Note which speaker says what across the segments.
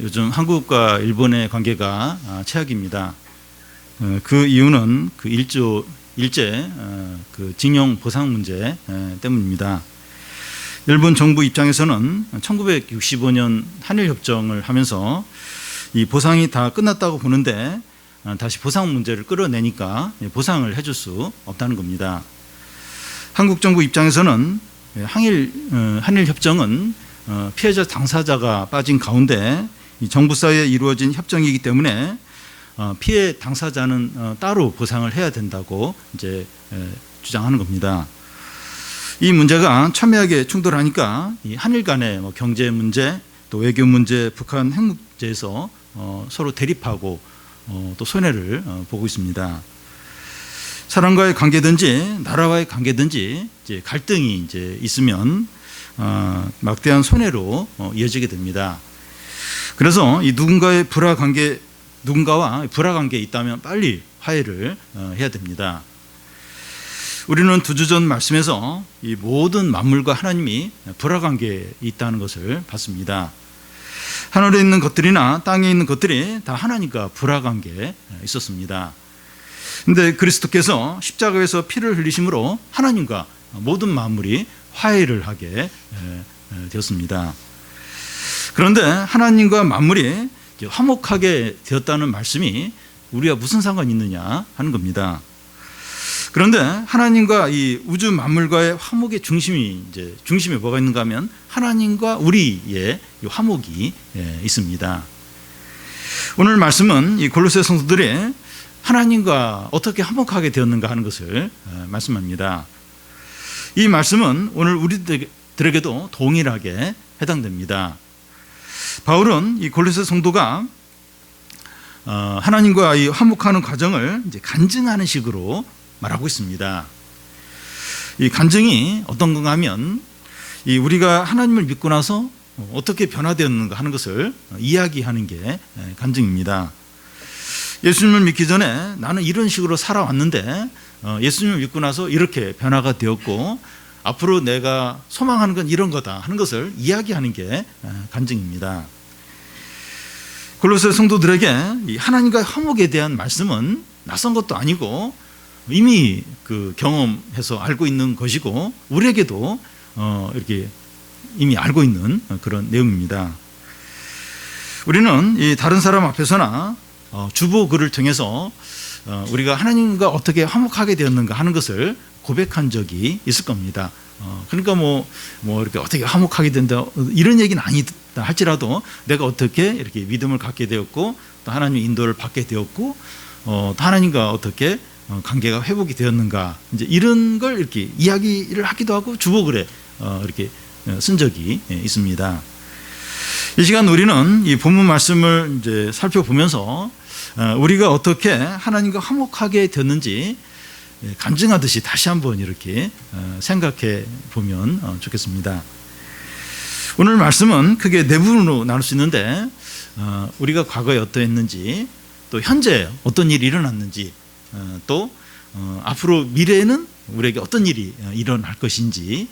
Speaker 1: 요즘 한국과 일본의 관계가 최악입니다. 그 이유는 그 일제 그 징용 보상 문제 때문입니다. 일본 정부 입장에서는 1965년 한일 협정을 하면서 이 보상이 다 끝났다고 보는데 다시 보상 문제를 끌어내니까 보상을 해줄 수 없다는 겁니다. 한국 정부 입장에서는 한일 협정은 피해자 당사자가 빠진 가운데 정부 사이에 이루어진 협정이기 때문에 피해 당사자는 따로 보상을 해야 된다고 이제 주장하는 겁니다. 이 문제가 첨예하게 충돌하니까 이 한일 간의 경제 문제, 또 외교 문제, 북한 핵 문제에서 서로 대립하고 또 손해를 보고 있습니다. 사람과의 관계든지 나라와의 관계든지 이제 갈등이 이제 있으면 막대한 손해로 이어지게 됩니다. 그래서 이 누군가와 불화 관계에 있다면 빨리 화해를 해야 됩니다. 우리는 두 주 전 말씀에서 이 모든 만물과 하나님이 불화 관계에 있다는 것을 봤습니다. 하늘에 있는 것들이나 땅에 있는 것들이 다 하나님과 불화 관계에 있었습니다. 그런데 그리스도께서 십자가에서 피를 흘리심으로 하나님과 모든 만물이 화해를 하게 되었습니다. 그런데 하나님과 만물이 화목하게 되었다는 말씀이 우리가 무슨 상관이 있느냐 하는 겁니다. 그런데 하나님과 이 우주 만물과의 화목의 중심에 뭐가 있는가 하면 하나님과 우리의 화목이 있습니다. 오늘 말씀은 이 골로새 성도들이 하나님과 어떻게 화목하게 되었는가 하는 것을 말씀합니다. 이 말씀은 오늘 우리들에게도 동일하게 해당됩니다. 바울은 이 골로새 성도가 하나님과 이 화목하는 과정을 이제 간증하는 식으로 말하고 있습니다. 이 간증이 어떤 건가 하면 우리가 하나님을 믿고 나서 어떻게 변화되었는가 하는 것을 이야기하는 게 간증입니다. 예수님을 믿기 전에 나는 이런 식으로 살아왔는데 예수님을 믿고 나서 이렇게 변화가 되었고 앞으로 내가 소망하는 건 이런 거다 하는 것을 이야기하는 게 간증입니다. 골로새 성도들에게 하나님과 화목에 대한 말씀은 낯선 것도 아니고 이미 그 경험해서 알고 있는 것이고 우리에게도 이렇게 이미 알고 있는 그런 내용입니다. 우리는 이 다른 사람 앞에서나 주보 글을 통해서 우리가 하나님과 어떻게 화목하게 되었는가 하는 것을 고백한 적이 있을 겁니다. 그러니까 뭐 이렇게 어떻게 화목하게 된다 이런 얘기는 아니다 할지라도 내가 어떻게 이렇게 믿음을 갖게 되었고 또 하나님의 인도를 받게 되었고 또 하나님과 어떻게 관계가 회복이 되었는가 이제 이런 걸 이렇게 이야기를 하기도 하고 주보글에 이렇게 쓴 적이 있습니다. 이 시간 우리는 이 본문 말씀을 이제 살펴보면서 우리가 어떻게 하나님과 화목하게 되었는지 간증하듯이 다시 한번 이렇게 생각해 보면 좋겠습니다. 오늘 말씀은 크게 네 부분으로 나눌 수 있는데 우리가 과거에 어떠했는지 또 현재 어떤 일이 일어났는지 또 앞으로 미래에는 우리에게 어떤 일이 일어날 것인지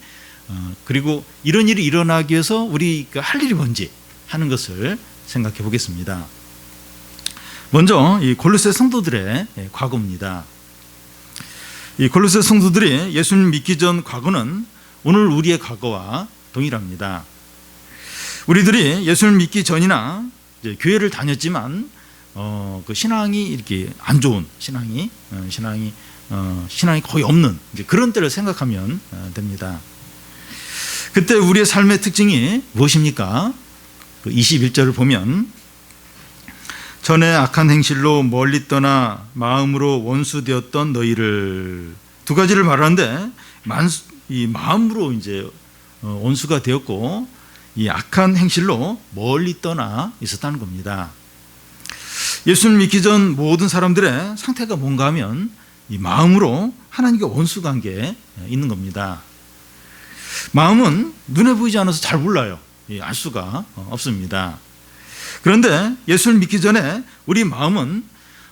Speaker 1: 그리고 이런 일이 일어나기 위해서 우리가 할 일이 뭔지 하는 것을 생각해 보겠습니다. 먼저 이 골로새 성도들의 과거입니다. 이 골로새 성도들이 예수님 믿기 전 과거는 오늘 우리의 과거와 동일합니다. 우리들이 예수님 믿기 전이나 이제 교회를 다녔지만 그 신앙이 이렇게 안 좋은 신앙이 거의 없는 이제 그런 때를 생각하면 됩니다. 그때 우리의 삶의 특징이 무엇입니까? 그 21절을 보면 전에 악한 행실로 멀리 떠나 마음으로 원수되었던 너희를 두 가지를 말하는데 이 마음으로 이제 원수가 되었고 이 악한 행실로 멀리 떠나 있었다는 겁니다. 예수를 믿기 전 모든 사람들의 상태가 뭔가 하면 이 마음으로 하나님과 원수 관계에 있는 겁니다. 마음은 눈에 보이지 않아서 잘 몰라요. 알 수가 없습니다. 그런데 예수를 믿기 전에 우리 마음은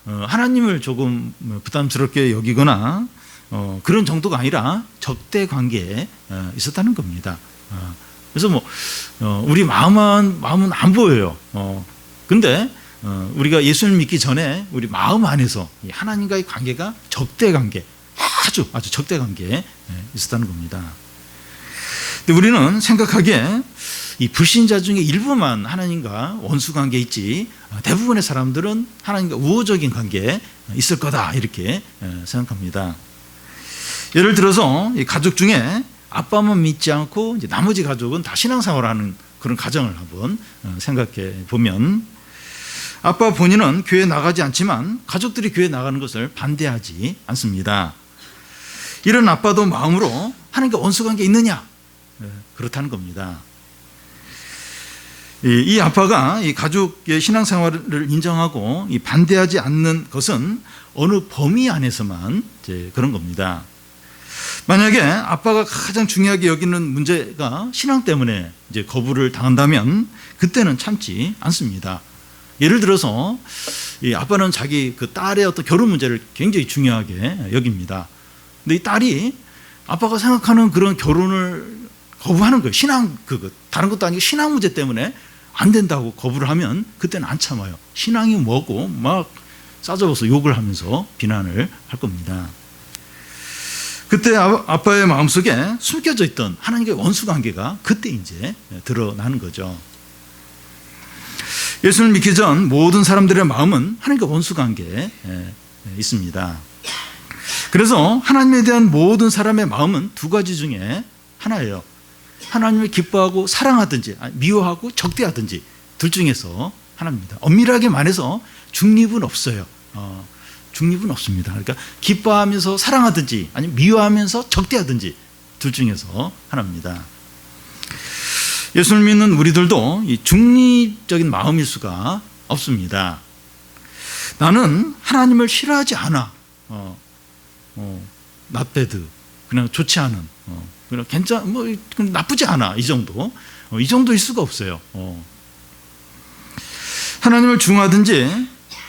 Speaker 1: 하나님을 조금 부담스럽게 여기거나 그런 정도가 아니라 적대 관계에 있었다는 겁니다. 그래서 우리 마음은 안 보여요. 근데 우리가 예수를 믿기 전에 우리 마음 안에서 하나님과의 관계가 적대 관계, 아주 적대 관계에 있었다는 겁니다. 근데 우리는 생각하기에 이 불신자 중에 일부만 하나님과 원수 관계에 있지, 대부분의 사람들은 하나님과 우호적인 관계에 있을 거다, 이렇게 생각합니다. 예를 들어서 이 가족 중에 아빠만 믿지 않고 이제 나머지 가족은 다 신앙생활을 하는 그런 가정을 한번 생각해 보면, 아빠 본인은 교회 나가지 않지만 가족들이 교회 나가는 것을 반대하지 않습니다. 이런 아빠도 마음으로 하나님과 원수관계에 있느냐? 그렇다는 겁니다. 이 아빠가 이 가족의 신앙생활을 인정하고 반대하지 않는 것은 어느 범위 안에서만 이제 그런 겁니다. 만약에 아빠가 가장 중요하게 여기는 문제가 신앙 때문에 이제 거부를 당한다면 그때는 참지 않습니다. 예를 들어서 이 아빠는 자기 그 딸의 어떤 결혼 문제를 굉장히 중요하게 여깁니다. 근데 이 딸이 아빠가 생각하는 그런 결혼을 거부하는 거예요. 신앙, 다른 것도 아니고 신앙 문제 때문에 안 된다고 거부를 하면 그때는 안 참아요. 신앙이 뭐고 막 싸잡아서 욕을 하면서 비난을 할 겁니다. 그때 아빠의 마음속에 숨겨져 있던 하나님과의 원수 관계가 그때 이제 드러나는 거죠. 예수를 믿기 전 모든 사람들의 마음은 하나님과 원수 관계에 있습니다. 그래서 하나님에 대한 모든 사람의 마음은 두 가지 중에 하나예요. 하나님을 기뻐하고 사랑하든지 미워하고 적대하든지 둘 중에서 하나입니다. 엄밀하게 말해서 중립은 없어요. 중립은 없습니다. 그러니까 기뻐하면서 사랑하든지 아니면 미워하면서 적대하든지 둘 중에서 하나입니다. 예수를 믿는 우리들도 이 중립적인 마음일 수가 없습니다. 나는 하나님을 싫어하지 않아. not bad. 그냥 좋지 않은. 그냥 나쁘지 않아. 이 정도. 이 정도일 수가 없어요. 하나님을 중하든지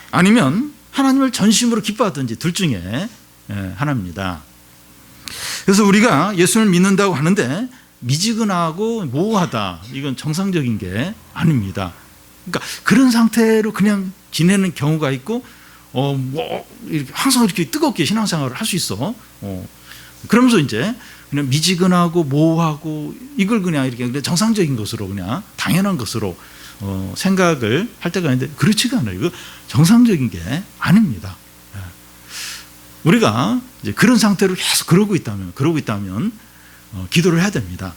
Speaker 1: 아니면 하나님을 전심으로 기뻐하든지 둘 중에 하나입니다. 그래서 우리가 예수를 믿는다고 하는데 미지근하고 모호하다, 이건 정상적인 게 아닙니다. 그러니까 그런 상태로 그냥 지내는 경우가 있고 이렇게 항상 이렇게 뜨겁게 신앙생활을 할 수 있어. 그러면서 이제 그냥 미지근하고 모호하고 이걸 그냥 이렇게 정상적인 것으로 그냥 당연한 것으로 생각을 할 때가 있는데 그렇지가 않아요. 이거 정상적인 게 아닙니다. 우리가 이제 그런 상태로 계속 그러고 있다면 기도를 해야 됩니다.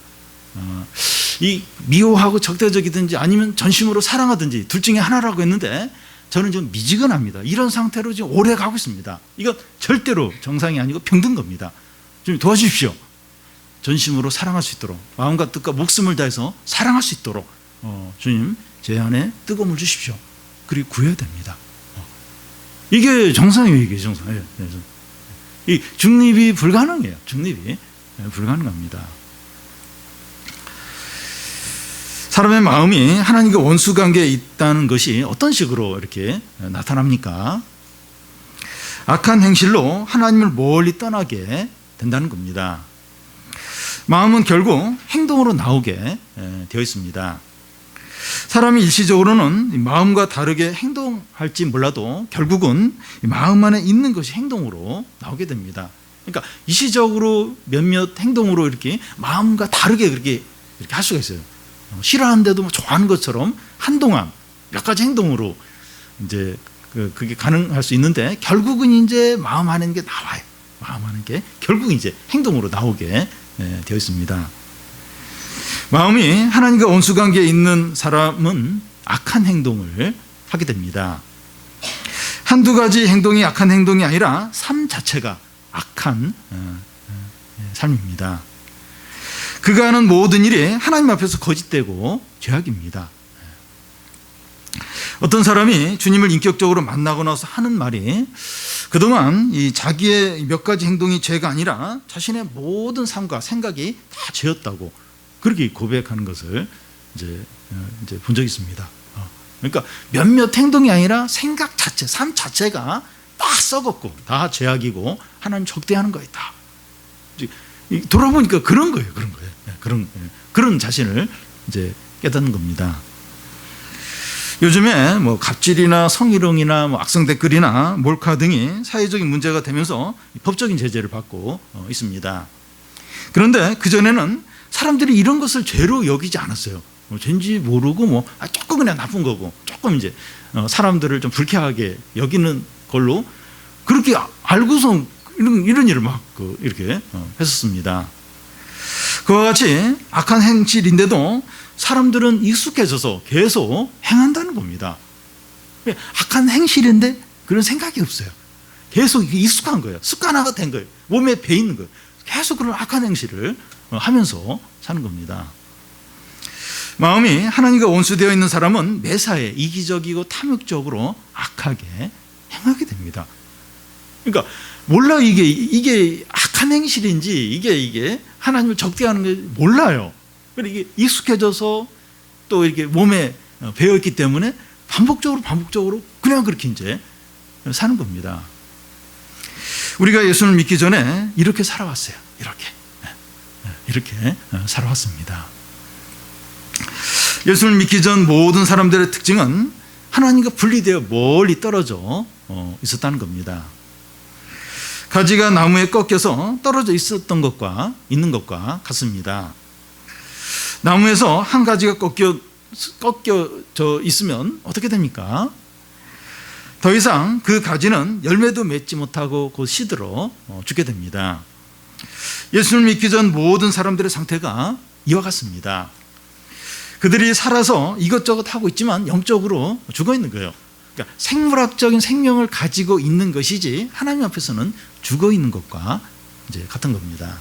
Speaker 1: 이 미워하고 적대적이든지 아니면 전심으로 사랑하든지 둘 중에 하나라고 했는데 저는 좀 미지근합니다. 이런 상태로 지금 오래 가고 있습니다. 이건 절대로 정상이 아니고 병든 겁니다. 좀 도와주십시오. 전심으로 사랑할 수 있도록, 마음과 뜻과 목숨을 다해서 사랑할 수 있도록 주님 제 안에 뜨거움을 주십시오. 그리고 구해야 됩니다. 이게 정상이에요. 이게 정상이에요. 이 중립이 불가능해요. 중립이 불가능합니다. 사람의 마음이 하나님과 원수 관계에 있다는 것이 어떤 식으로 이렇게 나타납니까? 악한 행실로 하나님을 멀리 떠나게 된다는 겁니다. 마음은 결국 행동으로 나오게 되어 있습니다. 사람이 일시적으로는 마음과 다르게 행동할지 몰라도 결국은 마음 안에 있는 것이 행동으로 나오게 됩니다. 그러니까 일시적으로 몇몇 행동으로 이렇게 마음과 다르게 그렇게 이렇게 할 수가 있어요. 싫어하는데도 좋아하는 것처럼 한동안 몇 가지 행동으로 이제 그게 가능할 수 있는데 결국은 이제 마음 안에 있는 게 나와요. 마음 안에 있는 게 결국 이제 행동으로 나오게 되어 있습니다. 마음이 하나님과 원수 관계에 있는 사람은 악한 행동을 하게 됩니다. 한두 가지 행동이 악한 행동이 아니라 삶 자체가 악한 삶입니다. 그가 하는 모든 일이 하나님 앞에서 거짓되고 죄악입니다. 어떤 사람이 주님을 인격적으로 만나고 나서 하는 말이 그동안 이 자기의 몇 가지 행동이 죄가 아니라 자신의 모든 삶과 생각이 다 죄였다고 그렇게 고백하는 것을 이제 본 적이 있습니다. 그러니까 몇몇 행동이 아니라 생각 자체, 삶 자체가 다 썩었고 다 죄악이고 하나님 적대하는 거였다. 돌아보니까 그런 거예요. 그런 자신을 이제 깨닫는 겁니다. 요즘에 뭐 갑질이나 성희롱이나 뭐 악성 댓글이나 몰카 등이 사회적인 문제가 되면서 법적인 제재를 받고 있습니다. 그런데 그전에는 사람들이 이런 것을 죄로 여기지 않았어요. 뭐 죄인지 모르고 조금 그냥 나쁜 거고, 조금 이제 사람들을 좀 불쾌하게 여기는 걸로 그렇게 알고서 이런 일을 막 이렇게 했었습니다. 그와 같이 악한 행실인데도 사람들은 익숙해져서 계속 행한다는 겁니다. 악한 행실인데 그런 생각이 없어요. 계속 익숙한 거예요. 습관화가 된 거예요. 몸에 배 있는 거예요. 계속 그런 악한 행실을 하면서 사는 겁니다. 마음이 하나님과 원수되어 있는 사람은 매사에 이기적이고 탐욕적으로 악하게 행하게 됩니다. 그러니까 몰라 이게 악한 행실인지 이게 하나님을 적대하는 게 몰라요. 이게 익숙해져서 또 이렇게 몸에 배어 있기 때문에 반복적으로 그냥 그렇게 이제 사는 겁니다. 우리가 예수를 믿기 전에 이렇게 살아왔어요. 이렇게 살아왔습니다. 예수를 믿기 전 모든 사람들의 특징은 하나님과 분리되어 멀리 떨어져 있었다는 겁니다. 가지가 나무에 꺾여서 떨어져 있었던 것과 있는 것과 같습니다. 나무에서 한 가지가 꺾여져 있으면 어떻게 됩니까? 더 이상 그 가지는 열매도 맺지 못하고 곧 시들어 죽게 됩니다. 예수를 믿기 전 모든 사람들의 상태가 이와 같습니다. 그들이 살아서 이것저것 하고 있지만 영적으로 죽어 있는 거예요. 그러니까 생물학적인 생명을 가지고 있는 것이지 하나님 앞에서는 죽어 있는 것과 이제 같은 겁니다.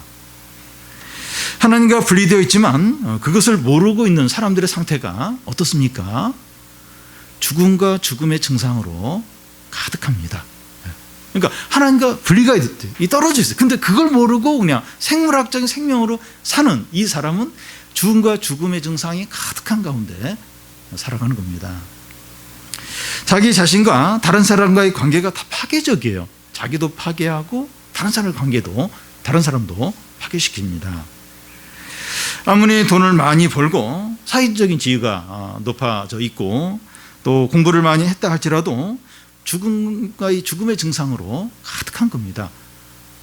Speaker 1: 하나님과 분리되어 있지만 그것을 모르고 있는 사람들의 상태가 어떻습니까? 죽음과 죽음의 증상으로 가득합니다. 그러니까 하나님과 분리가 떨어져 있어요. 근데 그걸 모르고 그냥 생물학적인 생명으로 사는 이 사람은 죽음과 죽음의 증상이 가득한 가운데 살아가는 겁니다. 자기 자신과 다른 사람과의 관계가 다 파괴적이에요. 자기도 파괴하고 다른 사람도 파괴시킵니다. 아무리 돈을 많이 벌고 사회적인 지위가 높아져 있고 또 공부를 많이 했다 할지라도 죽음과의 죽음의 증상으로 가득한 겁니다.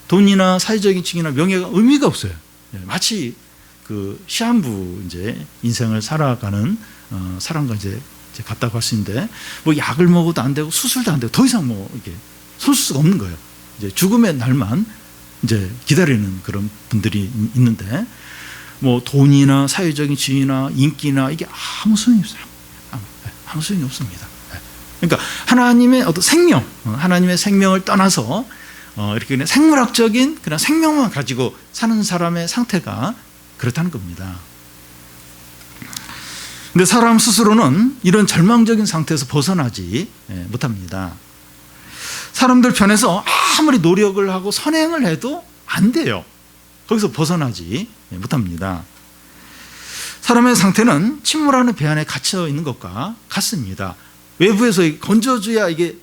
Speaker 1: 돈이나 사회적인 칭이나 명예가 의미가 없어요. 마치 그 시한부 이제 인생을 살아가는 사람과 이제 같다고 할 수 있는데 뭐 약을 먹어도 안 되고 수술도 안 되고 더 이상 뭐 이렇게 손 쓸 수가 없는 거예요. 이제 죽음의 날만 이제 기다리는 그런 분들이 있는데 뭐 돈이나 사회적인 지위나 인기나 이게 아무 소용이 없어요. 아무 소용이 없습니다. 그러니까 하나님의 어떤 생명, 하나님의 생명을 떠나서 이렇게 그냥 생물학적인 그냥 생명만 가지고 사는 사람의 상태가 그렇다는 겁니다. 근데 사람 스스로는 이런 절망적인 상태에서 벗어나지 못합니다. 사람들 편에서 아무리 노력을 하고 선행을 해도 안 돼요. 거기서 벗어나지 못합니다. 사람의 상태는 침몰하는 배 안에 갇혀 있는 것과 같습니다. 외부에서 건져줘야 이게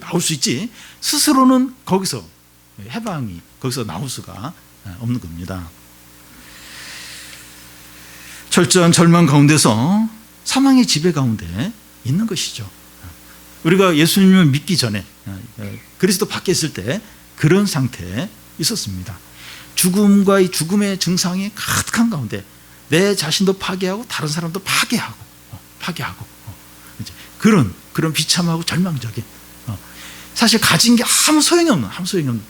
Speaker 1: 나올 수 있지 스스로는 거기서 해방이 거기서 나올 수가 없는 겁니다. 철저한 절망 가운데서 사망의 지배 가운데 있는 것이죠. 우리가 예수님을 믿기 전에 그리스도 밖에 있을 때 그런 상태에 있었습니다. 죽음과의 죽음의 증상이 가득한 가운데 내 자신도 파괴하고 다른 사람도 파괴하고 그런 비참하고 절망적인 사실 가진 게 아무 소용이 없는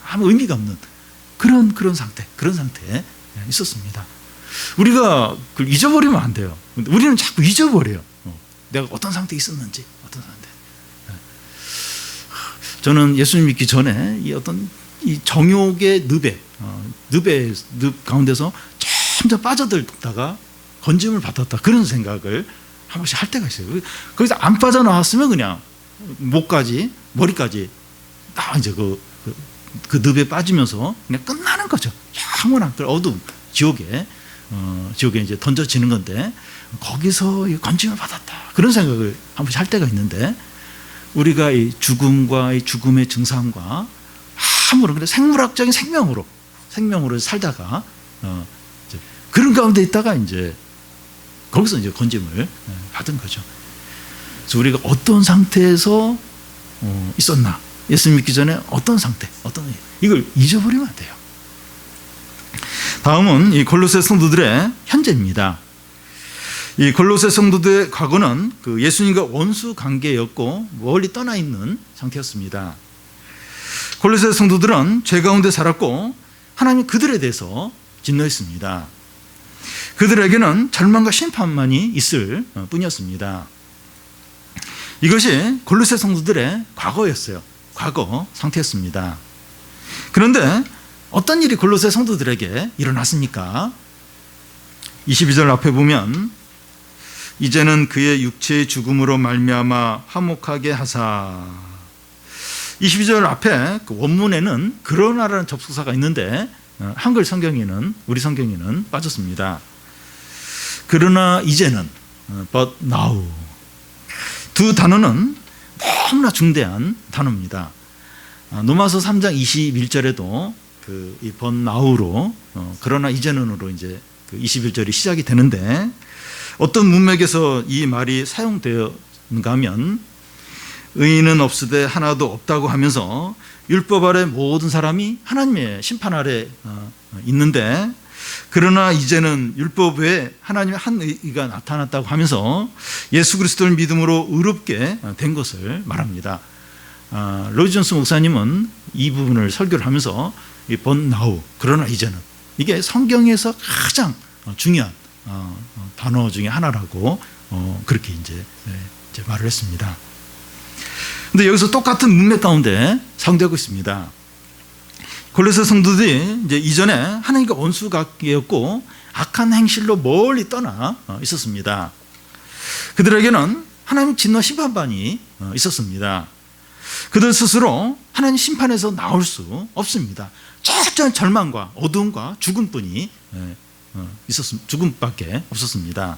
Speaker 1: 아무 의미가 없는 그런 상태에 있었습니다. 우리가 그걸 잊어버리면 안 돼요. 우리는 자꾸 잊어버려요. 내가 어떤 상태에 있었는지 어떤 상태. 저는 예수님 믿기 전에 이 정욕의 늪 가운데서 점점 빠져들다가 건짐을 받았다 그런 생각을 한 번씩 할 때가 있어요. 거기서 안 빠져나왔으면 그냥 목까지 머리까지 다 이제 그 늪에 빠지면서 그냥 끝나는 거죠. 영원한 그 어둠 지옥에 이제 던져지는 건데 거기서 건짐을 받았다 그런 생각을 한 번씩 할 때가 있는데 우리가 이 죽음과 이 죽음의 증상과 아무런 그래 생물학적인 생명으로 살다가 그런 가운데 있다가 이제 거기서 이제 건짐을 받은 거죠. 그래서 우리가 어떤 상태에서 있었나, 예수 믿기 전에 어떤 상태, 이걸 잊어버리면 안 돼요. 다음은 이 골로새 성도들의 현재입니다. 이 골로새 성도들의 과거는 그 예수님과 원수 관계였고 멀리 떠나 있는 상태였습니다. 골로새 성도들은 죄 가운데 살았고 하나님 그들에 대해서 진노했습니다. 그들에게는 절망과 심판만이 있을 뿐이었습니다. 이것이 골로새 성도들의 과거였어요. 과거 상태였습니다. 그런데 어떤 일이 골로새 성도들에게 일어났습니까? 22절 앞에 보면 이제는 그의 육체의 죽음으로 말미암아 화목하게 하사. 22절 앞에 그 원문에는 그러나라는 접속사가 있는데 한글 성경에는, 우리 성경에는 빠졌습니다. 그러나 이제는, but now. 두 단어는 너무나 중대한 단어입니다. 로마서 3장 21절에도 이 but now로, 그러나 이제는으로 이제 그 21절이 시작이 되는데, 어떤 문맥에서 이 말이 사용되었는가 하면 의인은 없으되 하나도 없다고 하면서 율법 아래 모든 사람이 하나님의 심판 아래 있는데, 그러나 이제는 율법 외에 하나님의 한 의가 나타났다고 하면서 예수 그리스도를 믿음으로 의롭게 된 것을 말합니다. 로이 존스 목사님은 이 부분을 설교를 하면서 이 but now, 그러나 이제는, 이게 성경에서 가장 중요한 단어 중에 하나라고 그렇게 이제 말을 했습니다. 근데 여기서 똑같은 문맥 가운데 사용되고 있습니다. 골로새 성도들이 이제 이전에 하나님과 원수 관계였고 악한 행실로 멀리 떠나 있었습니다. 그들에게는 하나님 진노 심판반이 있었습니다. 그들 스스로 하나님 심판에서 나올 수 없습니다. 철저한 절망과 어두움과 죽음뿐이 죽음밖에 없었습니다.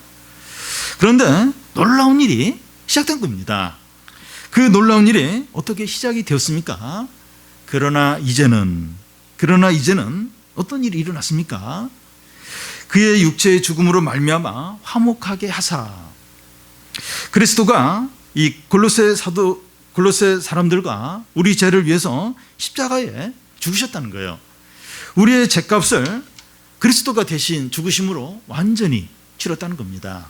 Speaker 1: 그런데 놀라운 일이 시작된 겁니다. 그 놀라운 일이 어떻게 시작이 되었습니까? 그러나 이제는 어떤 일이 일어났습니까? 그의 육체의 죽음으로 말미암아 화목하게 하사. 그리스도가 이 골로새 사람들과 우리 죄를 위해서 십자가에 죽으셨다는 거예요. 우리의 죄값을 그리스도가 대신 죽으심으로 완전히 치렀다는 겁니다.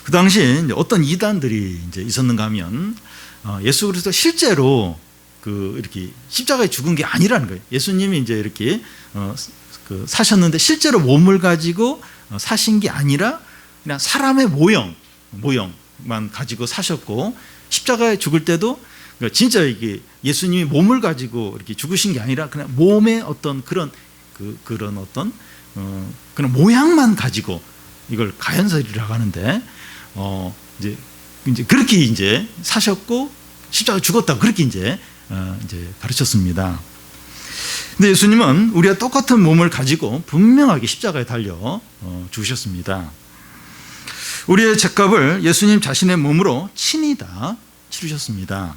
Speaker 1: 그 당시 어떤 이단들이 이제 있었는가 하면 예수 그리스도 실제로 이렇게 십자가에 죽은 게 아니라는 거예요. 예수님이 이제 이렇게 사셨는데 실제로 몸을 가지고 사신 게 아니라 그냥 사람의 모형만 가지고 사셨고, 십자가에 죽을 때도 진짜 이게 예수님이 몸을 가지고 이렇게 죽으신 게 아니라 그냥 몸의 어떤 그런 어떤 그런 모양만 가지고, 이걸 가연설이라고 하는데 이제 그렇게 이제 사셨고 십자가에 죽었다고 그렇게 이제 가르쳤습니다. 근데 예수님은 우리와 똑같은 몸을 가지고 분명하게 십자가에 달려 죽으셨습니다. 우리의 죄값을 예수님 자신의 몸으로 친히 다 치르셨습니다.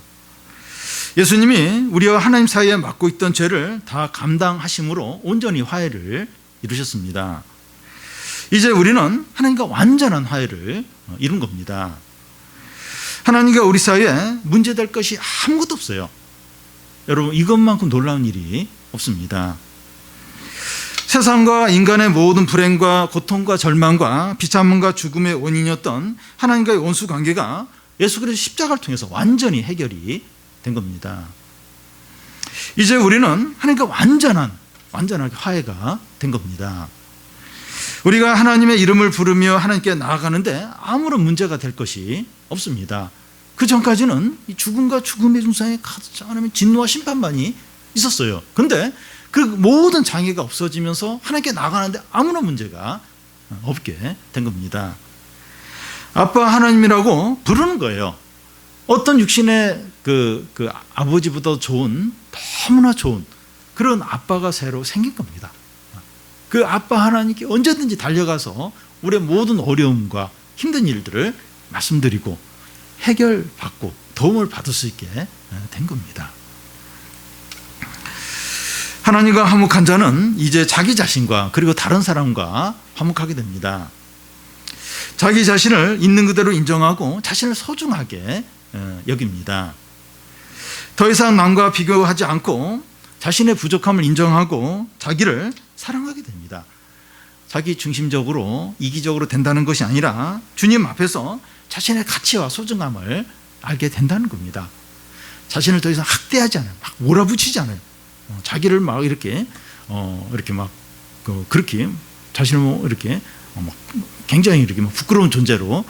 Speaker 1: 예수님이 우리와 하나님 사이에 맡고 있던 죄를 다 감당하심으로 온전히 화해를 이루셨습니다. 이제 우리는 하나님과 완전한 화해를 이룬 겁니다. 하나님과 우리 사이에 문제될 것이 아무것도 없어요. 여러분, 이것만큼 놀라운 일이 없습니다. 세상과 인간의 모든 불행과 고통과 절망과 비참함과 죽음의 원인이었던 하나님과의 원수 관계가 예수 그리스도 십자가를 통해서 완전히 해결이 된 겁니다. 이제 우리는 하나님과 완전하게 화해가 된 겁니다. 우리가 하나님의 이름을 부르며 하나님께 나아가는데 아무런 문제가 될 것이 없습니다. 그 전까지는 이 죽음과 죽음의 중상에 가득 차는 진노와 심판만이 있었어요. 그런데 그 모든 장애가 없어지면서 하나님께 나아가는데 아무런 문제가 없게 된 겁니다. 아빠 하나님이라고 부르는 거예요. 어떤 육신의 그 아버지보다 좋은, 너무나 좋은 그런 아빠가 새로 생긴 겁니다. 그 아빠 하나님께 언제든지 달려가서 우리의 모든 어려움과 힘든 일들을 말씀드리고 해결받고 도움을 받을 수 있게 된 겁니다. 하나님과 화목한 자는 이제 자기 자신과 그리고 다른 사람과 화목하게 됩니다. 자기 자신을 있는 그대로 인정하고 자신을 소중하게 여깁니다. 더 이상 남과 비교하지 않고 자신의 부족함을 인정하고 자기를 사랑하게 됩니다. 자기 중심적으로 이기적으로 된다는 것이 아니라 주님 앞에서 자신의 가치와 소중함을 알게 된다는 겁니다. 자신을 더 이상 학대하지 않아요. 막 몰아붙이지 않아요. 자기를 막 이렇게 막 그렇게 자신을 뭐 이렇게 막 굉장히 이렇게 막 부끄러운 존재로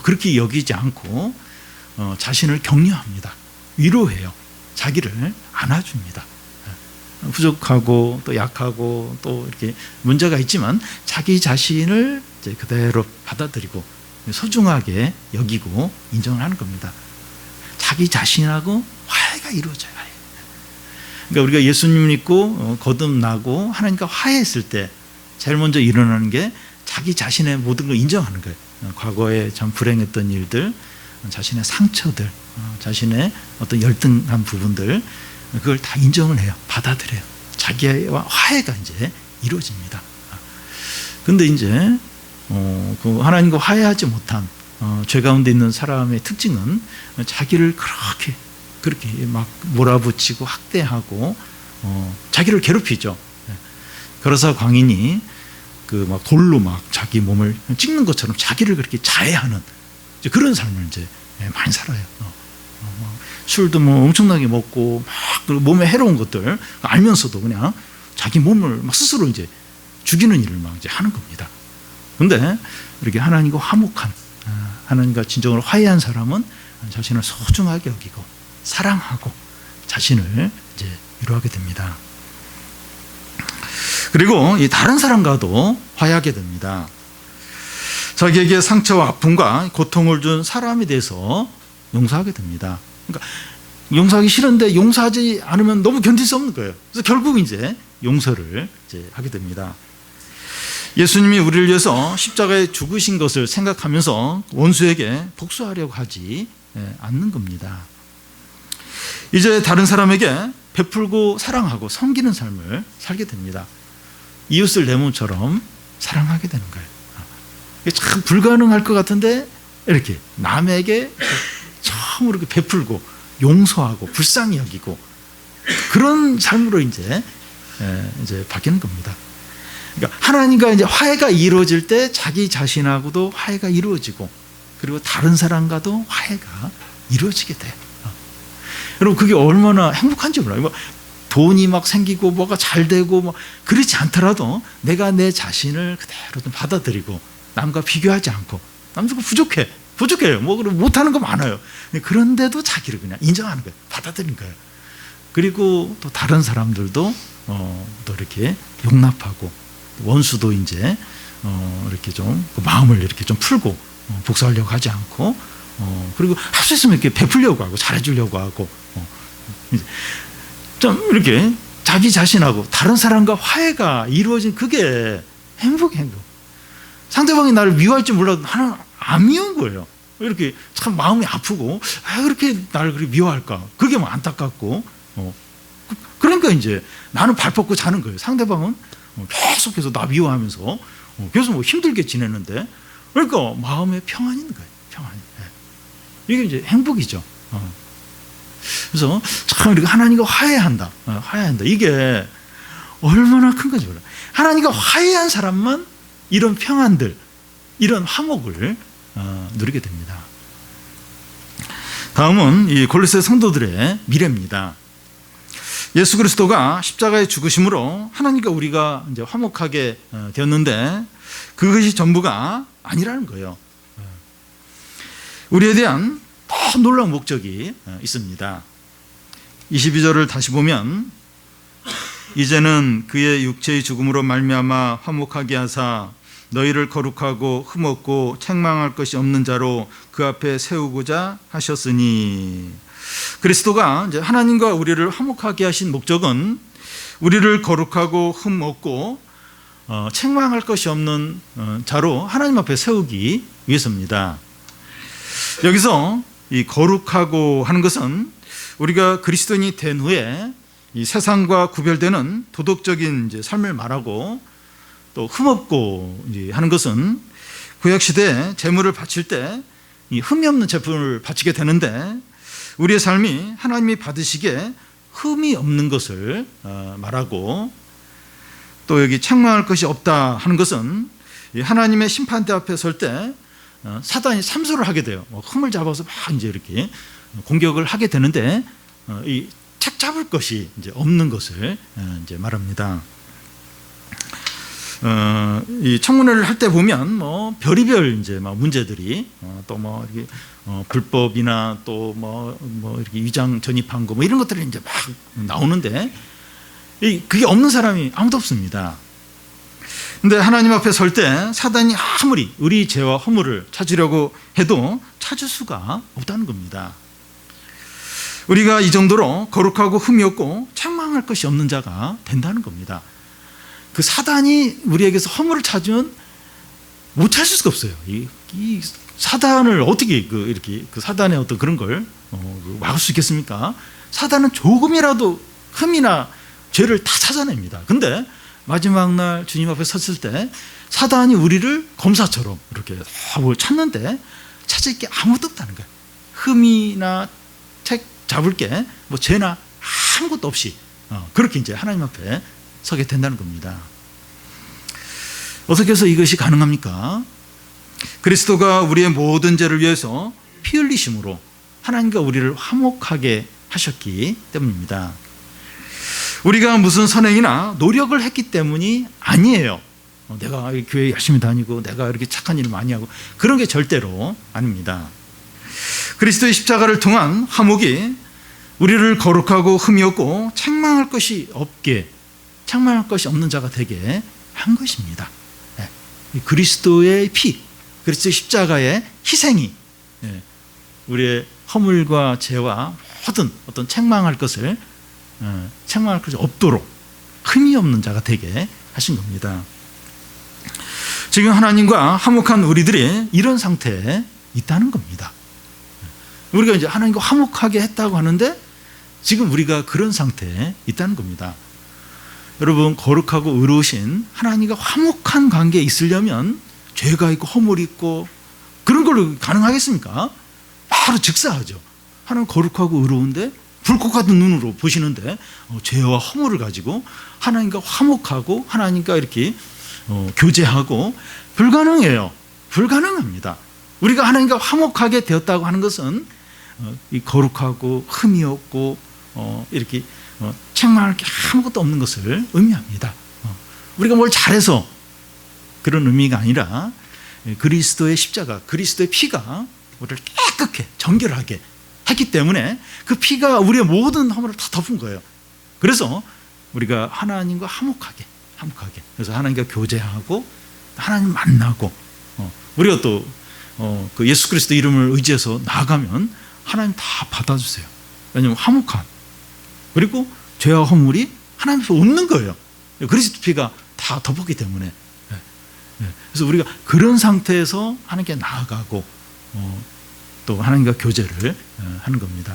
Speaker 1: 그렇게 여기지 않고 자신을 격려합니다. 위로해요. 자기를 안아줍니다. 부족하고 또 약하고 또 이렇게 문제가 있지만 자기 자신을 이제 그대로 받아들이고 소중하게 여기고 인정을 하는 겁니다. 자기 자신하고 화해가 이루어져요. 그러니까 우리가 예수님 믿고 거듭나고 하나님과 화해했을 때 제일 먼저 일어나는 게 자기 자신의 모든 걸 인정하는 거예요. 과거에 참 불행했던 일들, 자신의 상처들, 자신의 어떤 열등한 부분들, 그걸 다 인정을 해요. 받아들여요. 자기와 화해가 이제 이루어집니다. 근데 이제 그 하나님과 화해하지 못한 죄 가운데 있는 사람의 특징은 자기를 그렇게 막 몰아붙이고 학대하고 자기를 괴롭히죠. 그래서 광인이 그 막 돌로 막 자기 몸을 찍는 것처럼 자기를 그렇게 자해하는 그런 삶을 이제 많이 살아요. 술도 뭐 엄청나게 먹고 막 몸에 해로운 것들 알면서도 그냥 자기 몸을 막 스스로 이제 죽이는 일을 막 이제 하는 겁니다. 근데 이렇게 하나님과 화목한, 하나님과 진정으로 화해한 사람은 자신을 소중하게 여기고 사랑하고 자신을 이제 위로하게 됩니다. 그리고 이 다른 사람과도 화해하게 됩니다. 자기에게 상처와 아픔과 고통을 준 사람에 대해서 용서하게 됩니다. 그러니까 용서하기 싫은데 용서하지 않으면 너무 견딜 수 없는 거예요. 그래서 결국 이제 용서를 이제 하게 됩니다. 예수님이 우리를 위해서 십자가에 죽으신 것을 생각하면서 원수에게 복수하려고 하지 않는 겁니다. 이제 다른 사람에게 베풀고 사랑하고 섬기는 삶을 살게 됩니다. 이웃을 내 몸처럼 사랑하게 되는 거예요. 참 불가능할 것 같은데 이렇게 남에게 처음으로 이렇게 베풀고 용서하고 불쌍히 여기고 그런 삶으로 이제 바뀌는 겁니다. 그러니까 하나님과 이제 화해가 이루어질 때 자기 자신하고도 화해가 이루어지고 그리고 다른 사람과도 화해가 이루어지게 돼요. 여러분 그게 얼마나 행복한지 몰라요. 뭐 돈이 막 생기고 뭐가 잘 되고 뭐 그렇지 않더라도 내가 내 자신을 그대로 좀 받아들이고 남과 비교하지 않고 남들과 부족해요. 뭐 못하는 거 많아요. 그런데도 자기를 그냥 인정하는 거예요. 받아들이는 거예요. 그리고 또 다른 사람들도 또 이렇게 용납하고 원수도 이제 이렇게 좀 그 마음을 이렇게 좀 풀고 복수하려고 하지 않고 그리고 할 수 있으면 이렇게 베풀려고 하고 잘해주려고 하고 좀 이렇게 자기 자신하고 다른 사람과 화해가 이루어진 그게 행복. 상대방이 나를 미워할지 몰라도 나는 안 미운 거예요. 이렇게 참 마음이 아프고 왜 그렇게 나를 그렇게 미워할까? 그게 뭐 안타깝고 그러니까 이제 나는 발 뻗고 자는 거예요. 상대방은 계속해서 나 미워하면서 계속 뭐 힘들게 지내는데 그러니까 마음에 평안이 있는 거예요. 평안이. 이게 이제 행복이죠. 그래서 참 이렇게 하나님과 화해한다. 이게 얼마나 큰 건지 몰라요. 하나님과 화해한 사람만 이런 평안들, 이런 화목을 누리게 됩니다. 다음은 이 골로새 성도들의 미래입니다. 예수 그리스도가 십자가에 죽으심으로 하나님과 우리가 이제 화목하게 되었는데 그것이 전부가 아니라는 거예요. 우리에 대한 더 놀라운 목적이 있습니다. 22절을 다시 보면 이제는 그의 육체의 죽음으로 말미암아 화목하게 하사 너희를 거룩하고 흠없고 책망할 것이 없는 자로 그 앞에 세우고자 하셨으니 그리스도가 이제 하나님과 우리를 화목하게 하신 목적은 우리를 거룩하고 흠없고 책망할 것이 없는 자로 하나님 앞에 세우기 위해서입니다. 여기서 이 거룩하고 하는 것은 우리가 그리스도인이 된 후에 이 세상과 구별되는 도덕적인 이제 삶을 말하고 또 흠없고 하는 것은 구약 시대에 제물을 바칠 때 이 흠이 없는 제품을 바치게 되는데 우리의 삶이 하나님이 받으시기에 흠이 없는 것을 말하고 또 여기 책망할 것이 없다 하는 것은 하나님의 심판대 앞에 설 때 사단이 참소를 하게 돼요. 흠을 잡아서 막 이제 이렇게 공격을 하게 되는데 이 책 잡을 것이 이제 없는 것을 이제 말합니다. 이 청문회를 할 때 보면 뭐 별의별 이제 막 문제들이 또 뭐 이렇게 불법이나 또 뭐 이렇게 위장 전입한 거 뭐 이런 것들이 이제 막 나오는데 그게 없는 사람이 아무도 없습니다. 근데 하나님 앞에 설 때 사단이 아무리 우리 죄와 허물을 찾으려고 해도 찾을 수가 없다는 겁니다. 우리가 이 정도로 거룩하고 흠이 없고 책망할 것이 없는 자가 된다는 겁니다. 그 사단이 우리에게서 허물을 찾으면 못 찾을 수가 없어요. 이 사단을 어떻게 이렇게 사단의 어떤 그런 걸 막을 수 있겠습니까? 사단은 조금이라도 흠이나 죄를 다 찾아냅니다. 근데 마지막 날 주님 앞에 섰을 때 사단이 우리를 검사처럼 이렇게 뭘 찾는데 찾을 게 아무것도 없다는 거예요. 흠이나 책 잡을 게 뭐 죄나 아무것도 없이 그렇게 이제 하나님 앞에 서게 된다는 겁니다. 어떻게 해서 이것이 가능합니까? 그리스도가 우리의 모든 죄를 위해서 피 흘리심으로 하나님과 우리를 화목하게 하셨기 때문입니다. 우리가 무슨 선행이나 노력을 했기 때문이 아니에요. 내가 교회 열심히 다니고 내가 이렇게 착한 일을 많이 하고 그런 게 절대로 아닙니다. 그리스도의 십자가를 통한 화목이 우리를 거룩하고 흠이 없고 책망할 것이 없는 자가 되게 한 것입니다. 그리스도의 피, 그리스도의 십자가의 희생이 우리의 허물과 죄와 모든 어떤 책망할 것이 없도록 흠이 없는 자가 되게 하신 겁니다. 지금 하나님과 화목한 우리들이 이런 상태에 있다는 겁니다. 우리가 이제 하나님과 화목하게 했다고 하는데 지금 우리가 그런 상태에 있다는 겁니다. 여러분, 거룩하고 의로우신 하나님과 화목한 관계에 있으려면 죄가 있고 허물이 있고 그런 걸로 가능하겠습니까? 바로 즉사하죠. 하나님 거룩하고 의로운데 불꽃 같은 눈으로 보시는데 죄와 허물을 가지고 하나님과 화목하고 하나님과 이렇게 교제하고 불가능해요. 불가능합니다. 우리가 하나님과 화목하게 되었다고 하는 것은 이 거룩하고 흠이 없고 이렇게 책망할 게 아무것도 없는 것을 의미합니다. 우리가 뭘 잘해서 그런 의미가 아니라 그리스도의 십자가, 그리스도의 피가 우리를 깨끗하게 정결하게 했기 때문에 그 피가 우리의 모든 허물을 다 덮은 거예요. 그래서 우리가 하나님과 화목하게 그래서 하나님과 교제하고 하나님 만나고 우리가 또 그 예수 그리스도 이름을 의지해서 나아가면 하나님 다 받아주세요. 왜냐하면 화목한 그리고 죄와 허물이 하나님께서 없는 거예요. 그리스도 피가 다 덮었기 때문에. 그래서 우리가 그런 상태에서 하나님께 나아가고 또 하나님과 교제를 하는 겁니다.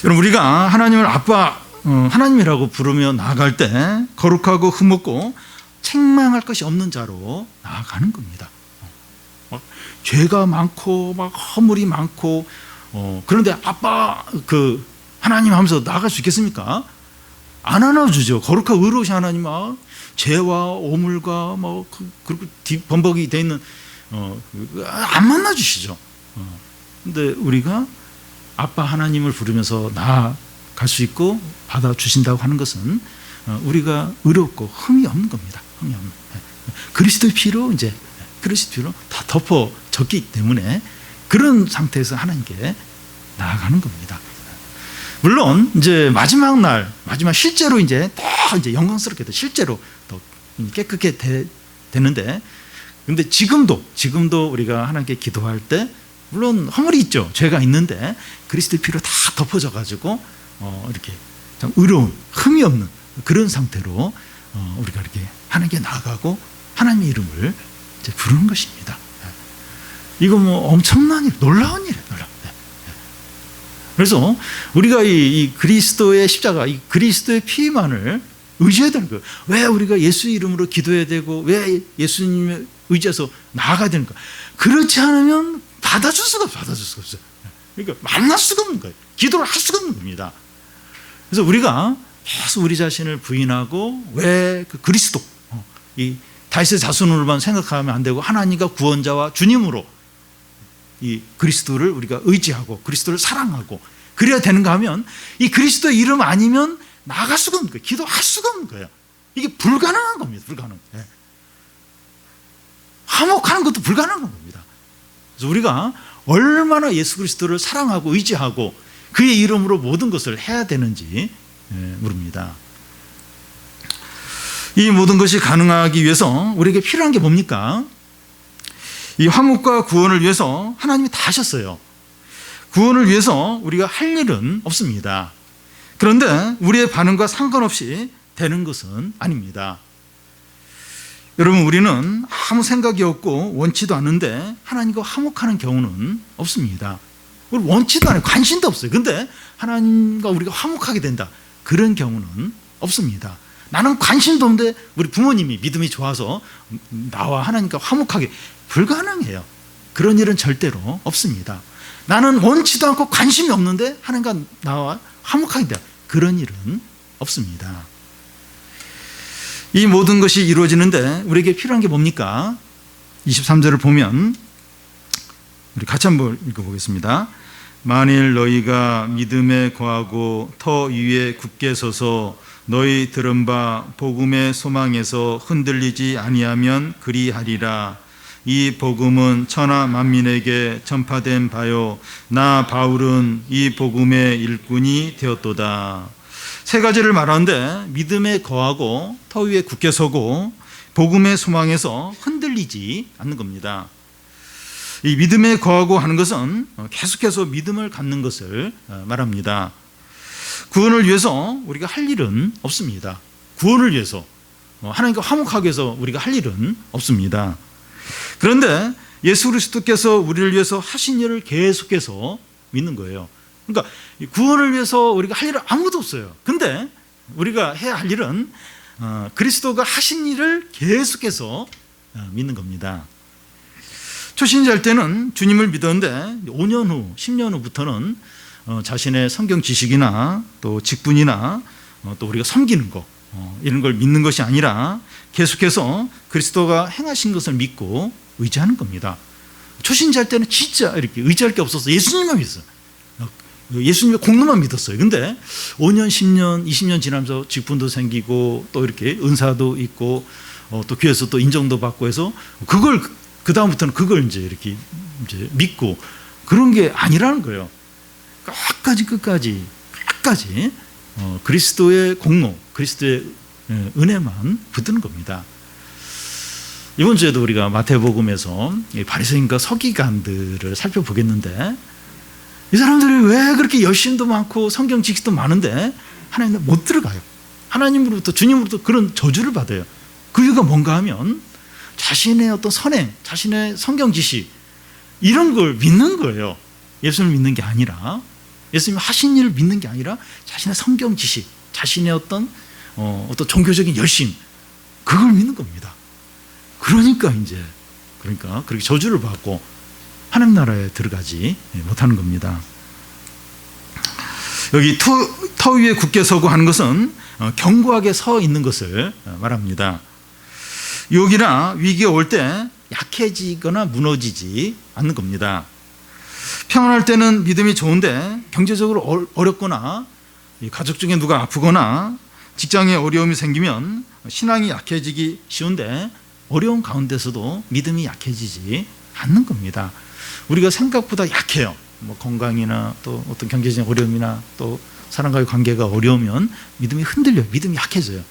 Speaker 1: 여러분, 우리가 하나님을 아빠, 하나님이라고 부르며 나아갈 때 거룩하고 흠없고 책망할 것이 없는 자로 나아가는 겁니다. 막 죄가 많고 막 허물이 많고 그런데 아빠 하나님 하면서 나아갈 수 있겠습니까? 안 안아주죠. 거룩하고 의로우신 하나님, 죄와 오물과 그리고 범벅이 돼 있는 안 만나주시죠. 근데 우리가 아빠 하나님을 부르면서 나아갈 수 있고 받아주신다고 하는 것은 우리가 의롭고 흠이 없는 겁니다. 흠이 없는. 그리스도의 피로 다 덮어졌기 때문에 그런 상태에서 하나님께 나아가는 겁니다. 물론 이제 마지막 실제로 이제 영광스럽게 실제로 더 깨끗게 되는데, 근데 지금도 우리가 하나님께 기도할 때 물론 허물이 있죠. 죄가 있는데 그리스도의 피로 다 덮어져 가지고 이렇게 좀 의로운 흠이 없는 그런 상태로 우리가 이렇게 하나님께 나아가고 하나님의 이름을 이제 부르는 것입니다. 이거 엄청난 일, 놀라운 일이에요. 그래서 우리가 이 그리스도의 십자가, 이 그리스도의 피만을 의지해야 되는 거예요. 왜 우리가 예수 이름으로 기도해야 되고 왜 예수님의 의지해서 나아가야 되는 거야. 그렇지 않으면 받아줄 수가 없어요. 그러니까 만날 수가 없는 거예요. 기도를 할 수가 없는 겁니다. 그래서 우리가 계속 우리 자신을 부인하고 왜 그 그리스도, 이 다윗의 자손으로만 생각하면 안 되고 하나님과 구원자와 주님으로 이 그리스도를 우리가 의지하고 그리스도를 사랑하고 그래야 되는가 하면 이 그리스도 이름 아니면 나아갈 수가 없는 거예요. 기도할 수가 없는 거예요. 이게 불가능한 겁니다. 불가능. 예. 화목하는 것도 불가능한 겁니다. 그래서 우리가 얼마나 예수 그리스도를 사랑하고 의지하고 그의 이름으로 모든 것을 해야 되는지 물습니다. 이 모든 것이 가능하기 위해서 우리에게 필요한 게 뭡니까? 이 화목과 구원을 위해서 하나님이 다 하셨어요. 구원을 위해서 우리가 할 일은 없습니다. 그런데 우리의 반응과 상관없이 되는 것은 아닙니다. 여러분, 우리는 아무 생각이 없고 원치도 않는데 하나님과 화목하는 경우는 없습니다. 우리 원치도 않아요. 관심도 없어요. 근데 하나님과 우리가 화목하게 된다. 그런 경우는 없습니다. 나는 관심도 없는데 우리 부모님이 믿음이 좋아서 나와 하나님과 화목하게, 불가능해요. 그런 일은 절대로 없습니다. 나는 원치도 않고 관심이 없는데 하나님과 나와 화목하게 된다. 그런 일은 없습니다. 이 모든 것이 이루어지는데 우리에게 필요한 게 뭡니까? 23절을 보면 우리 같이 한번 읽어보겠습니다. 만일 너희가 믿음에 거하고 터 위에 굳게 서서 너희 들은 바 복음의 소망에서 흔들리지 아니하면 그리하리라. 이 복음은 천하 만민에게 전파된 바요 나 바울은 이 복음의 일꾼이 되었도다. 세 가지를 말하는데 믿음에 거하고 터 위에 굳게 서고 복음의 소망에서 흔들리지 않는 겁니다. 이 믿음에 거하고 하는 것은 계속해서 믿음을 갖는 것을 말합니다. 구원을 위해서 우리가 할 일은 없습니다. 구원을 위해서 하나님과 화목하기 위해서 우리가 할 일은 없습니다. 그런데 예수 그리스도께서 우리를 위해서 하신 일을 계속해서 믿는 거예요. 그러니까 구원을 위해서 우리가 할 일은 아무도 없어요. 근데 우리가 해야 할 일은 그리스도가 하신 일을 계속해서 믿는 겁니다. 초신자일 때는 주님을 믿었는데 5년 후, 10년 후부터는 자신의 성경 지식이나 또 직분이나 또 우리가 섬기는 거 이런 걸 믿는 것이 아니라 계속해서 그리스도가 행하신 것을 믿고 의지하는 겁니다. 초신자일 때는 진짜 이렇게 의지할 게 없어서 예수님만 믿었어요. 예수님의 공로만 믿었어요. 근데 5년, 10년, 20년 지나면서 직분도 생기고 또 이렇게 은사도 있고 또 교회에서 또 인정도 받고 해서 그걸 그 다음부터는 그걸 이렇게 믿고 그런 게 아니라는 거예요. 끝까지 그리스도의 공로, 그리스도의 은혜만 붙드는 겁니다. 이번 주에도 우리가 마태복음에서 바리새인과 서기관들을 살펴보겠는데 이 사람들이 왜 그렇게 열심도 많고 성경 지식도 많은데 하나님은 못 들어가요. 하나님으로부터, 주님으로부터 그런 저주를 받아요. 그 이유가 뭔가 하면 자신의 어떤 선행, 자신의 성경 지식 이런 걸 믿는 거예요. 예수님을 믿는 게 아니라, 예수님이 하신 일을 믿는 게 아니라 자신의 성경 지식, 자신의 어떤 종교적인 열심, 그걸 믿는 겁니다. 그러니까 그렇게 저주를 받고 하나님 나라에 들어가지 못하는 겁니다. 여기 터 위에 굳게 서고 하는 것은 견고하게 서 있는 것을 말합니다. 유혹이나 위기가 올 때 약해지거나 무너지지 않는 겁니다. 평안할 때는 믿음이 좋은데 경제적으로 어렵거나 가족 중에 누가 아프거나 직장에 어려움이 생기면 신앙이 약해지기 쉬운데 어려운 가운데서도 믿음이 약해지지 않는 겁니다. 우리가 생각보다 약해요. 건강이나 또 어떤 경제적인 어려움이나 또 사람과의 관계가 어려우면 믿음이 흔들려요. 믿음이 약해져요.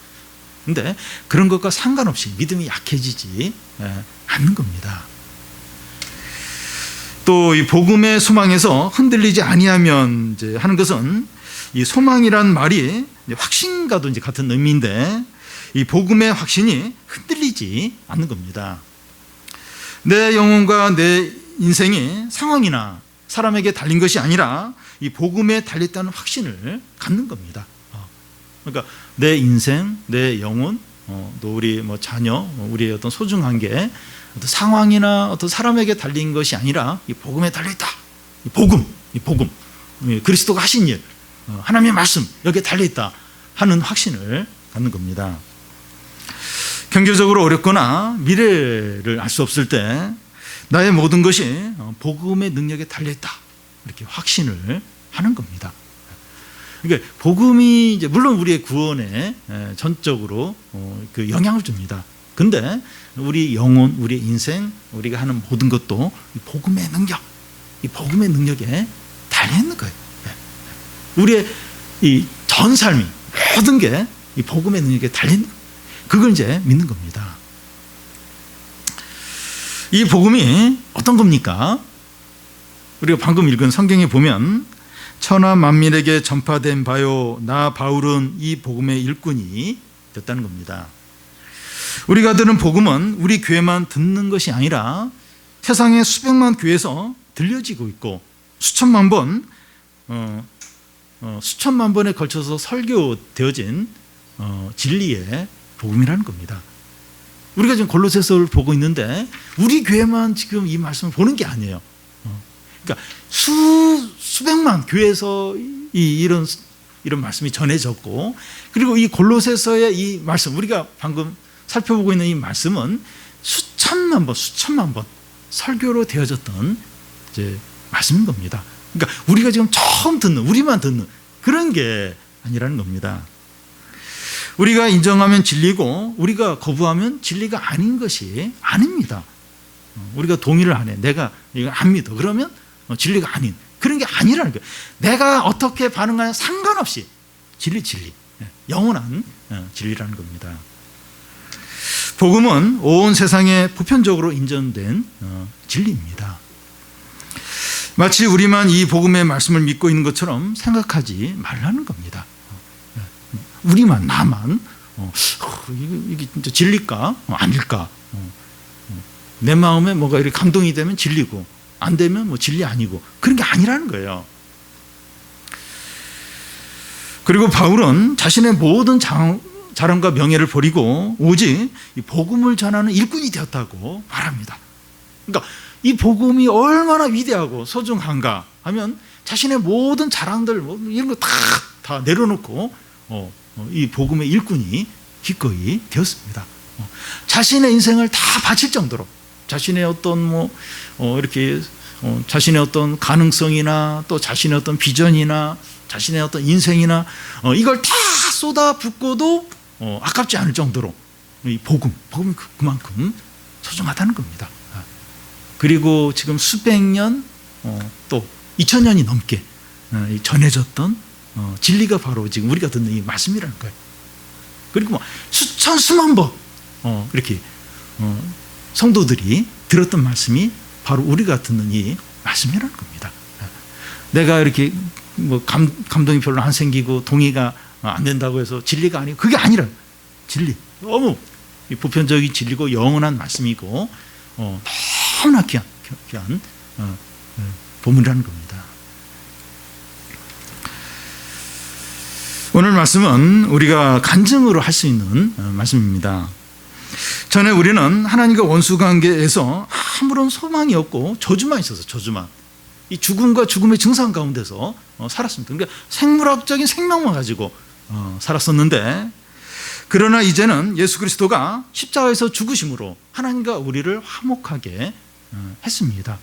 Speaker 1: 근데 그런 것과 상관없이 믿음이 약해지지 않는 겁니다. 또 이 복음의 소망에서 흔들리지 아니하면 하는 것은 이 소망이란 말이 확신과도 같은 의미인데 이 복음의 확신이 흔들리지 않는 겁니다. 내 영혼과 내 인생이 상황이나 사람에게 달린 것이 아니라 이 복음에 달렸다는 확신을 갖는 겁니다. 그러니까 내 인생, 내 영혼, 또 우리 자녀, 우리의 어떤 소중한 게 어떤 상황이나 어떤 사람에게 달린 것이 아니라 이 복음에 달려있다. 이 복음, 그리스도가 하신 일, 하나님의 말씀 여기에 달려있다 하는 확신을 갖는 겁니다. 경제적으로 어렵거나 미래를 알 수 없을 때 나의 모든 것이 복음의 능력에 달려있다 이렇게 확신을 하는 겁니다. 그러니까 복음이 이제 물론 우리의 구원에 전적으로 그 영향을 줍니다. 근데 우리 영혼, 우리의 인생, 우리가 하는 모든 것도 이 복음의 능력, 이 복음의 능력에 달려 있는 거예요. 우리의 이 전 삶이 모든 게 이 복음의 능력에 달려 있는 거예요. 그걸 이제 믿는 겁니다. 이 복음이 어떤 겁니까? 우리가 방금 읽은 성경에 보면 천하 만민에게 전파된 바요 나 바울은 이 복음의 일꾼이 됐다는 겁니다. 우리가 들은 복음은 우리 교회만 듣는 것이 아니라 세상의 수백만 교회에서 들려지고 있고 수천만 번에 걸쳐서 설교되어진 진리의 복음이라는 겁니다. 우리가 지금 골로새서를 보고 있는데 우리 교회만 지금 이 말씀을 보는 게 아니에요. 그러니까 수백만 교회에서 이런 말씀이 전해졌고, 그리고 이 골로새서의 이 말씀, 우리가 방금 살펴보고 있는 이 말씀은 수천만 번 설교로 되어졌던 이제 말씀인 겁니다. 그러니까 우리가 지금 처음 듣는, 우리만 듣는 그런 게 아니라는 겁니다. 우리가 인정하면 진리고 우리가 거부하면 진리가 아닌 것이 아닙니다. 우리가 동의를 안 해. 내가 이거 안 믿어. 그러면 진리가 아닌 그런 게 아니라는 거예요. 내가 어떻게 반응하냐 상관없이 진리, 영원한 진리라는 겁니다. 복음은 온 세상에 보편적으로 인정된 진리입니다. 마치 우리만 이 복음의 말씀을 믿고 있는 것처럼 생각하지 말라는 겁니다. 우리만, 나만 이게 진짜 진리일까? 아닐까? 내 마음에 뭐가 이렇게 감동이 되면 진리고 안 되면 뭐 진리 아니고 그런 게 아니라는 거예요. 그리고 바울은 자신의 모든 자랑과 명예를 버리고 오직 이 복음을 전하는 일꾼이 되었다고 말합니다. 그러니까 이 복음이 얼마나 위대하고 소중한가 하면 자신의 모든 자랑들 이런 거 다 내려놓고 이 복음의 일꾼이 기꺼이 되었습니다. 자신의 인생을 다 바칠 정도로 자신의 어떤 이렇게 자신의 어떤 가능성이나 또 자신의 어떤 비전이나 자신의 어떤 인생이나 이걸 다 쏟아붓고도 아깝지 않을 정도로 이 복음이 그만큼 소중하다는 겁니다. 그리고 지금 수백 년 또 2000년이 넘게 전해졌던 진리가 바로 지금 우리가 듣는 이 말씀이라는 거예요. 그리고 수천 수만 번 이렇게 성도들이 들었던 말씀이 바로 우리가 듣는 이 말씀이라는 겁니다. 내가 이렇게 감동이 별로 안 생기고 동의가 안 된다고 해서 진리가 아니고 그게 아니라 진리, 너무 보편적인 진리고 영원한 말씀이고 너무나 귀한 보물이라는 겁니다. 오늘 말씀은 우리가 간증으로 할 수 있는 말씀입니다. 전에 우리는 하나님과 원수관계에서 아무런 소망이 없고 저주만 있어서 저주만, 이 죽음과 죽음의 증상 가운데서 살았습니다. 그러니까 생물학적인 생명만 가지고 살았었는데, 그러나 이제는 예수 그리스도가 십자가에서 죽으심으로 하나님과 우리를 화목하게 했습니다.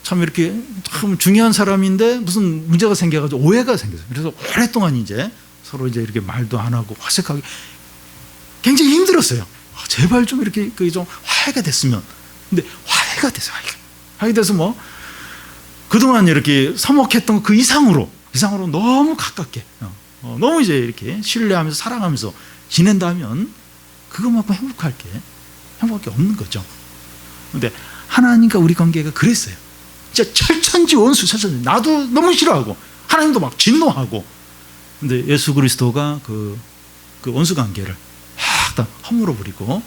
Speaker 1: 참 이렇게 참 중요한 사람인데 무슨 문제가 생겨가지고 오해가 생겼어요. 그래서 오랫동안 이제 서로 이제 이렇게 말도 안 하고 화색하게 굉장히 힘들었어요. 제발 좀 이렇게 좀 화해가 됐으면. 근데 화해가 됐어요. 화해가 돼서 그동안 이렇게 서먹했던 그 이상으로 너무 가깝게 너무 이제 이렇게 신뢰하면서 사랑하면서 지낸다면 그것만큼 행복할 게 없는 거죠. 근데 하나님과 우리 관계가 그랬어요. 진짜 철천지 원수, 나도 너무 싫어하고 하나님도 막 진노하고. 근데 예수 그리스도가 그 원수 관계를 다 허물어 버리고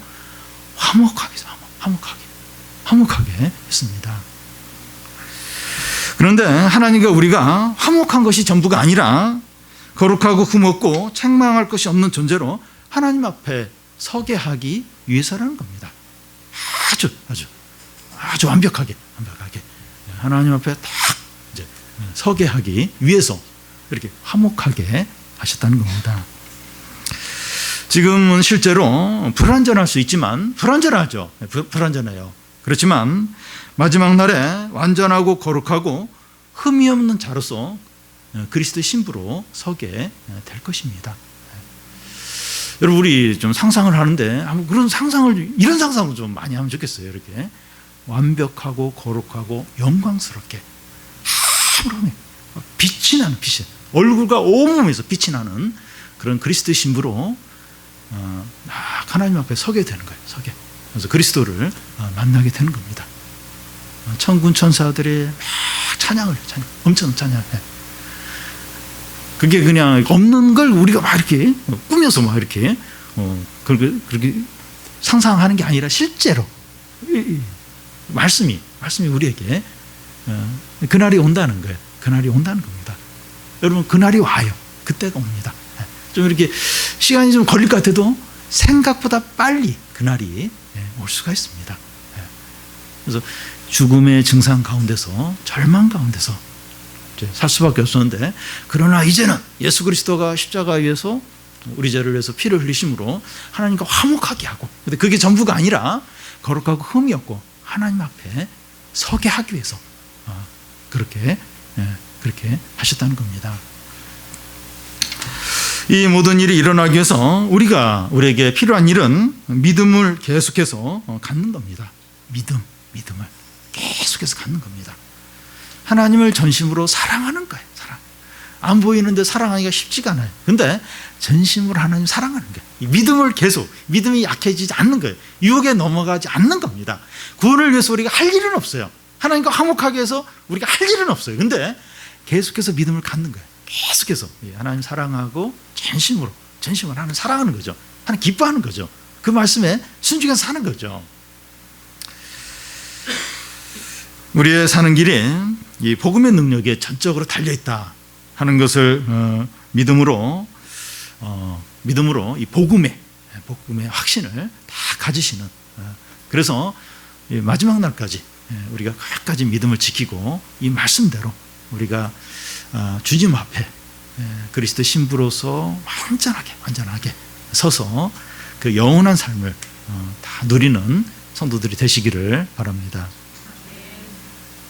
Speaker 1: 화목하게 했습니다. 그런데 하나님과 우리가 화목한 것이 전부가 아니라 거룩하고 흠없고 책망할 것이 없는 존재로 하나님 앞에 서게 하기 위해서라는 겁니다. 아주 완벽하게 하나님 앞에 딱 이제 서게 하기 위해서 이렇게 화목하게 하셨다는 겁니다. 지금은 실제로 불완전할 수 있지만 불완전하죠. 불완전해요. 그렇지만 마지막 날에 완전하고 거룩하고 흠이 없는 자로서 그리스도의 신부로 서게 될 것입니다. 여러분, 우리 좀 상상을 하는데 이런 상상을 좀 많이 하면 좋겠어요. 이렇게 완벽하고 거룩하고 영광스럽게 아무런 빛이 나는 얼굴과 온몸에서 빛이 나는 그런 그리스도의 신부로 하나님 앞에 서게 되는 거예요. 그래서 그리스도를 만나게 되는 겁니다. 천군 천사들이 막 엄청 찬양해. 그게 그냥 없는 걸 우리가 막 이렇게 꾸며서 막 이렇게 그렇게 상상하는 게 아니라 실제로 말씀이 우리에게 그날이 온다는 거예요. 그날이 온다는 겁니다. 여러분, 그날이 와요. 그때가 옵니다. 좀 이렇게 시간이 좀 걸릴 것 같아도 생각보다 빨리 그날이 올 수가 있습니다. 그래서 죽음의 증상 가운데서, 절망 가운데서 살 수밖에 없었는데, 그러나 이제는 예수 그리스도가 십자가에 위해서 우리 죄를 위해서 피를 흘리심으로 하나님과 화목하게 하고, 근데 그게 전부가 아니라 거룩하고 흠이 없고 하나님 앞에 서게 하기 위해서 그렇게 하셨다는 겁니다. 이 모든 일이 일어나기 위해서 우리에게 필요한 일은 믿음을 계속해서 갖는 겁니다. 믿음을 계속해서 갖는 겁니다. 하나님을 전심으로 사랑하는 거예요. 안 보이는데 사랑하기가 쉽지가 않아요. 근데 전심으로 하나님 사랑하는 거예요. 믿음이 약해지지 않는 거예요. 유혹에 넘어가지 않는 겁니다. 구원을 위해서 우리가 할 일은 없어요. 하나님과 화목하게 해서 우리가 할 일은 없어요. 근데 계속해서 믿음을 갖는 거예요. 계속해서 하나님 사랑하고 전심으로 하나님 사랑하는 거죠. 하나님 기뻐하는 거죠. 그 말씀에 순종해서 사는 거죠. 우리의 사는 길이 이 복음의 능력에 전적으로 달려있다 하는 것을 믿음으로 이 복음의 확신을 다 가지시는, 그래서 마지막 날까지 우리가 끝까지 믿음을 지키고 이 말씀대로 우리가 주님 앞에 그리스도 신부로서 완전하게 서서 그 영원한 삶을 다 누리는 성도들이 되시기를 바랍니다.